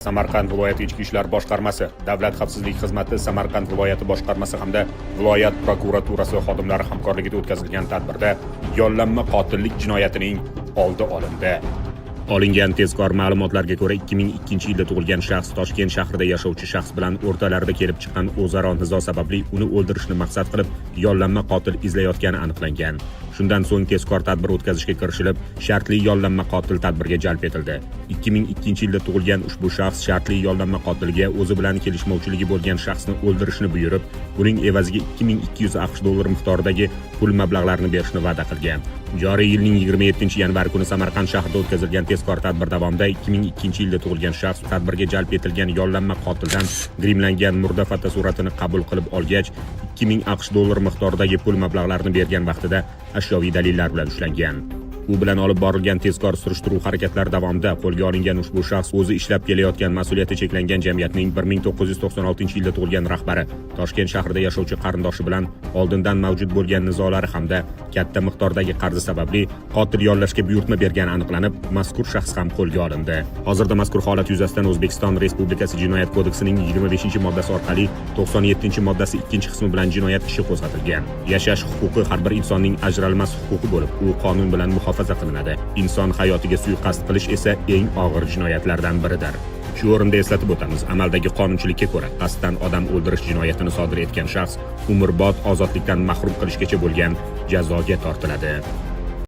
Samarqand viloyati Ichki ishlar boshqarmasi, Davlat xavfsizlik xizmati Samarqand viloyati boshqarmasi hamda viloyat prokuraturasi xodimlari hamkorligida o'tkazilgan tadbirda yollanma qotillik jinoyatining oldi olindi. Olingan tezkor ma'lumotlarga ko'ra 2002-yilda tug'ilgan shaxs Toshkent shahrida yashovchi shaxs bilan o'rtalarida kelib chiqqan o'zaro nizo sababli uni o'ldirishni maqsad qilib yollanma qotil izlayotgani aniqlangan. Shundan so'ng tezkor tadbir o'tkazishga kirishilib, shartli yollanma qotil tadbirga jalb etildi. 2002-yilda tug'ilgan ushbu shaxs shartli yollanma qotilga o'zi bilan kelishmovchiligi bo'lgan shaxsni o'ldirishni buyurib, uning evaziga 2200 AQSh dollari miqdoridagi pul mablag'larini berishni va'da qilgan. Joriy yilning 27-yanvar kuni Samarqand shahrida o'tkazilgan tezkor tadbir davomida 2002-yilda tug'ilgan shaxs tadbirga jalb etilgan yollanma qotildan grimlangan murda fotosuratini qabul qilib olgach, 2000 AQSh dollari miqdoridagi pul mablag'larini bergan vaqtida ashyoviy dalillar bilan ushlangan. U bilan olib borilgan tezkor surishtiruv harakatlari davomida qo'lga olingan ushbu shaxs o'zi ishlab kelayotgan mas'uliyati cheklangan jamiyatning 1996-yilda tug'ilgan rahbari, Toshkent shahrida yashovchi qarindoshi bilan oldindan mavjud bo'lgan nizolari hamda katta miqdordagi qarzi sababli qotil yollashga buyurtma bergani aniqlanib, mazkur shaxs ham qo'lga olindi. Hozirda mazkur holat yuzasidan O'zbekiston Respublikasi Jinoyat kodeksining 25-moddasi orqali 97-moddasi 2-qismi bilan jinoyat ishi qo'zg'atilgan. Yashash huquqi har bir insonning ajralmas huquqi bo'lib, u qonun bilan muhofaza qilinadi. Inson hayotiga suiqasd qilish esa eng og'ir jinoyatlardan biridir. Shu o'rinda eslatib o'tamiz, amaldagi qonunchilikka ko'ra, qasddan odam o'ldirish jinoyatini sodir etgan shaxs umrbod ozodlikdan mahrum qilishgacha bo'lgan jazoga tortiladi.